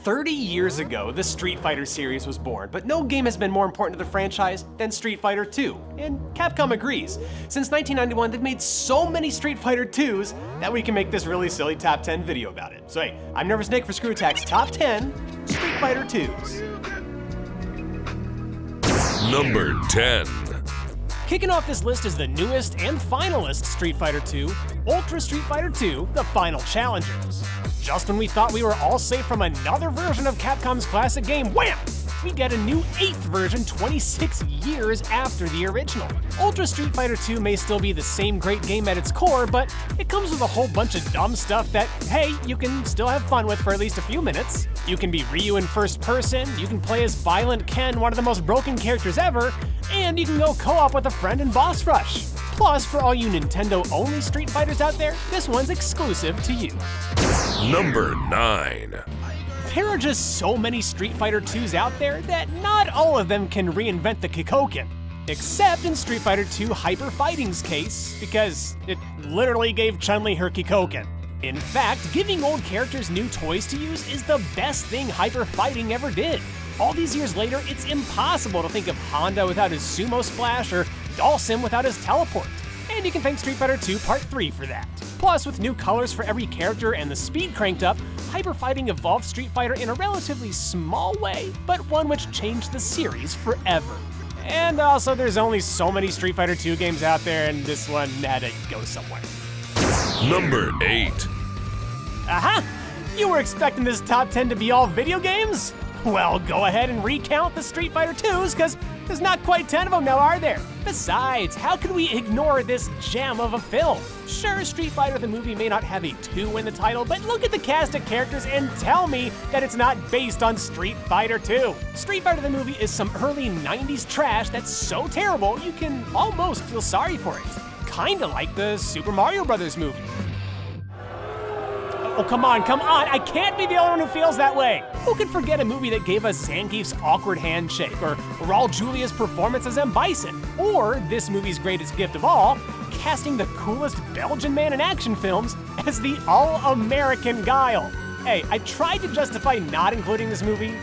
30 years ago, the Street Fighter series was born, but no game has been more important to the franchise than Street Fighter II, and Capcom agrees. Since 1991, they've made so many Street Fighter IIs that we can make this really silly top 10 video about it. So hey, I'm Nervous Nick for Screw Attack's Top 10 Street Fighter IIs. Number 10. Kicking off this list is the newest and finalist Street Fighter II, Ultra Street Fighter II: The Final Challengers. Just when we thought we were all safe from another version of Capcom's classic game, wham! We get a new 8th version 26 years after the original. Ultra Street Fighter II may still be the same great game at its core, but it comes with a whole bunch of dumb stuff that, hey, you can still have fun with for at least a few minutes. You can be Ryu in first person, you can play as Violent Ken, one of the most broken characters ever, and you can go co-op with a friend in Boss Rush. Plus, for all you Nintendo-only Street Fighters out there, this one's exclusive to you. Number 9. There are just so many Street Fighter IIs out there that not all of them can reinvent the Kikoken. Except in Street Fighter II Hyper Fighting's case, because it literally gave Chun-Li her Kikoken. In fact, giving old characters new toys to use is the best thing Hyper Fighting ever did. All these years later, it's impossible to think of Honda without his Sumo Splash or Dhalsim without his teleport. And you can thank Street Fighter II Part 3 for that. Plus, with new colors for every character and the speed cranked up, Hyper Fighting evolved Street Fighter in a relatively small way, but one which changed the series forever. And also, there's only so many Street Fighter II games out there, and this one had to go somewhere. Number 8. Aha! You were expecting this top 10 to be all video games? Well, go ahead and recount the Street Fighter IIs, because there's not quite 10 of them now, are there? Besides, how could we ignore this gem of a film? Sure, Street Fighter the movie may not have a 2 in the title, but look at the cast of characters and tell me that it's not based on Street Fighter II. Street Fighter the movie is some early 90s trash that's so terrible you can almost feel sorry for it. Kinda like the Super Mario Bros. Movie. Oh, come on, I can't be the only one who feels that way. Who could forget a movie that gave us Zangief's awkward handshake, or Raul Julia's performance as M. Bison, or this movie's greatest gift of all, casting the coolest Belgian man in action films as the all-American Guile. Hey, I tried to justify not including this movie,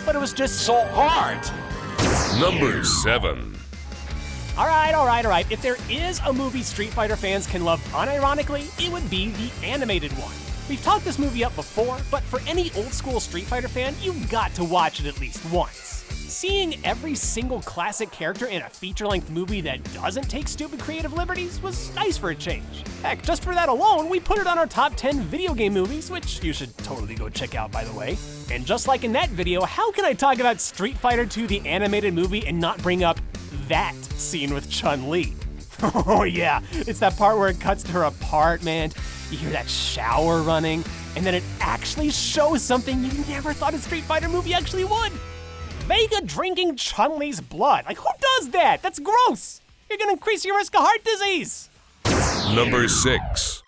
but it was just so hard. Number 7. All right. If there is a movie Street Fighter fans can love unironically, it would be the animated one. We've talked this movie up before, but for any old school Street Fighter fan, you've got to watch it at least once. Seeing every single classic character in a feature-length movie that doesn't take stupid creative liberties was nice for a change. Heck, just for that alone, we put it on our top 10 video game movies, which you should totally go check out, by the way. And just like in that video, how can I talk about Street Fighter II, the animated movie, and not bring up that scene with Chun-Li? Oh yeah, it's that part where it cuts to her apartment, you hear that shower running, and then it actually shows something you never thought a Street Fighter movie actually would. Vega drinking Chun-Li's blood. Like, who does that? That's gross. You're gonna increase your risk of heart disease. Number 6.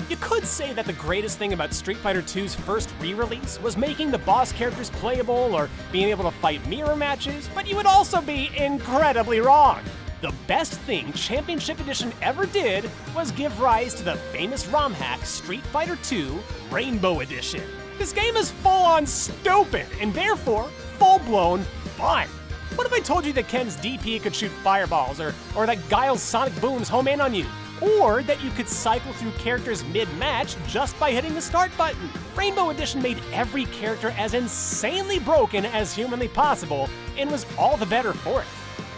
You could say that the greatest thing about Street Fighter II's first re-release was making the boss characters playable or being able to fight mirror matches, but you would also be incredibly wrong. The best thing Championship Edition ever did was give rise to the famous ROM hack Street Fighter II Rainbow Edition. This game is full-on stupid, and therefore, full-blown fun. What if I told you that Ken's DP could shoot fireballs, or that Guile's sonic booms home in on you? Or that you could cycle through characters mid-match just by hitting the start button? Rainbow Edition made every character as insanely broken as humanly possible, and was all the better for it.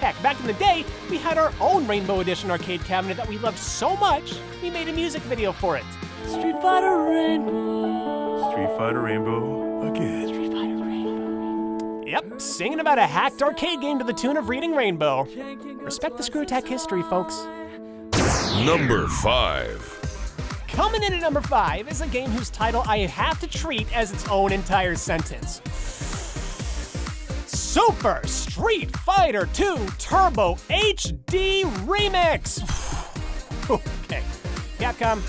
Heck, back in the day, we had our own Rainbow Edition arcade cabinet that we loved so much, we made a music video for it. Street Fighter Rainbow. Street Fighter Rainbow again. Street Fighter Rainbow. Yep, singing about a hacked arcade game to the tune of Reading Rainbow. Respect the Screw Attack history, folks. Number 5. Coming in at number 5 is a game whose title I have to treat as its own entire sentence. Super Street Fighter II Turbo HD Remix! Okay, Capcom,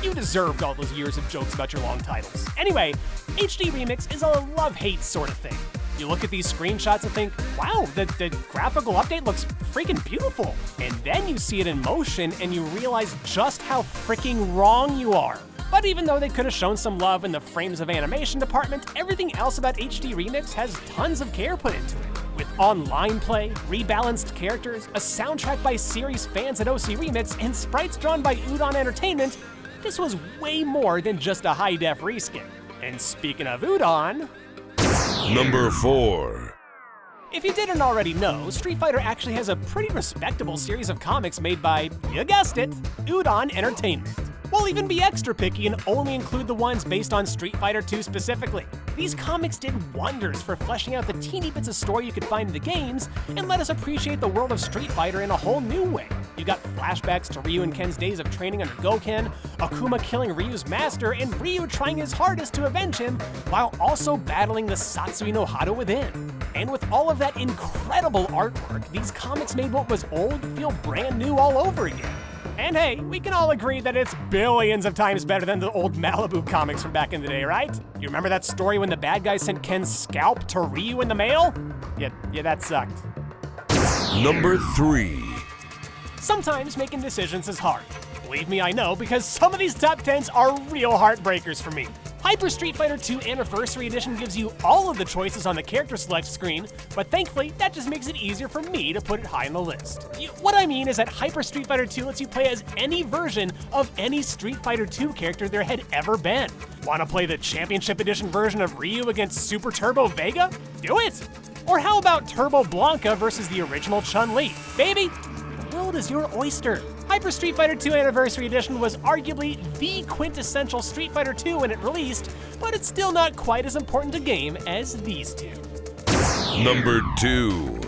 you deserved all those years of jokes about your long titles. Anyway, HD Remix is a love-hate sort of thing. You look at these screenshots and think, wow, the graphical update looks freaking beautiful. And then you see it in motion and you realize just how freaking wrong you are. But even though they could have shown some love in the frames of animation department, everything else about HD Remix has tons of care put into it. With online play, rebalanced characters, a soundtrack by series fans at OC Remix, and sprites drawn by Udon Entertainment, this was way more than just a high-def reskin. And speaking of Udon... Number 4. If you didn't already know, Street Fighter actually has a pretty respectable series of comics made by, you guessed it, Udon Entertainment. We'll even be extra picky and only include the ones based on Street Fighter II specifically. These comics did wonders for fleshing out the teeny bits of story you could find in the games and let us appreciate the world of Street Fighter in a whole new way. You got flashbacks to Ryu and Ken's days of training under Goken, Akuma killing Ryu's master, and Ryu trying his hardest to avenge him while also battling the Satsui no Hado within. And with all of that incredible artwork, these comics made what was old feel brand new all over again. And hey, we can all agree that it's billions of times better than the old Malibu comics from back in the day, right? You remember that story when the bad guy sent Ken's scalp to Ryu in the mail? Yeah, that sucked. Number 3. Sometimes making decisions is hard. Believe me, I know, because some of these top 10s are real heartbreakers for me. Hyper Street Fighter II Anniversary Edition gives you all of the choices on the character select screen, but thankfully, that just makes it easier for me to put it high on the list. What I mean is that Hyper Street Fighter II lets you play as any version of any Street Fighter II character there had ever been. Want to play the Championship Edition version of Ryu against Super Turbo Vega? Do it! Or how about Turbo Blanca versus the original Chun-Li? Baby, the world is your oyster. Hyper Street Fighter II Anniversary Edition was arguably the quintessential Street Fighter II when it released, but it's still not quite as important a game as these two. Number 2.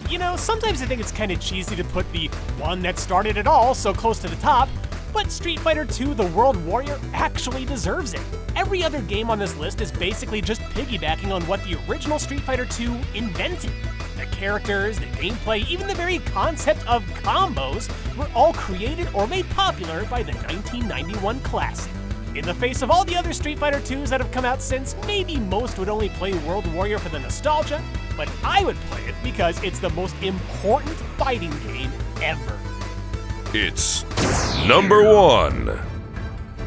You know, sometimes I think it's kind of cheesy to put the one that started it all so close to the top, but Street Fighter II The World Warrior actually deserves it. Every other game on this list is basically just piggybacking on what the original Street Fighter II invented. The characters, the gameplay, even the very concept of combos were all created or made popular by the 1991 classic. In the face of all the other Street Fighter IIs that have come out since, maybe most would only play World Warrior for the nostalgia, but I would play it because it's the most important fighting game ever. It's number 1.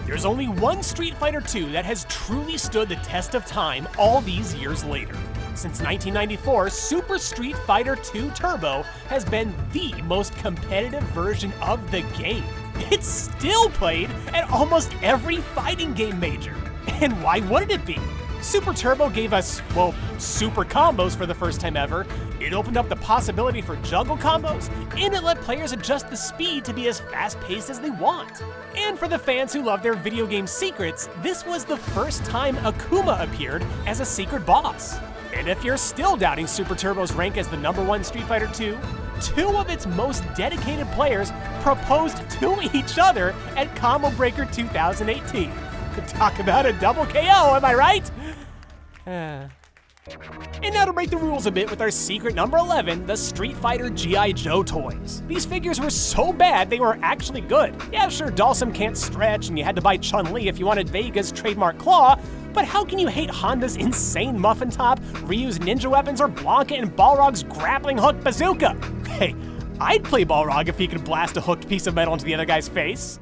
There's only one Street Fighter II that has truly stood the test of time all these years later. Since 1994, Super Street Fighter II Turbo has been the most competitive version of the game. It's still played at almost every fighting game major. And why wouldn't it be? Super Turbo gave us, well, super combos for the first time ever. It opened up the possibility for juggle combos, and it let players adjust the speed to be as fast-paced as they want. And for the fans who love their video game secrets, this was the first time Akuma appeared as a secret boss. And if you're still doubting Super Turbo's rank as the number 1 Street Fighter II, 2 of its most dedicated players proposed to each other at Combo Breaker 2018. Talk about a double KO, am I right? And now to break the rules a bit with our secret number 11, the Street Fighter G.I. Joe toys. These figures were so bad they were actually good. Yeah, sure, Dalsum can't stretch and you had to buy Chun-Li if you wanted Vega's trademark claw, but how can you hate Honda's insane muffin top, Ryu's ninja weapons, or Blanca and Balrog's grappling hook bazooka? Hey, I'd play Balrog if he could blast a hooked piece of metal into the other guy's face.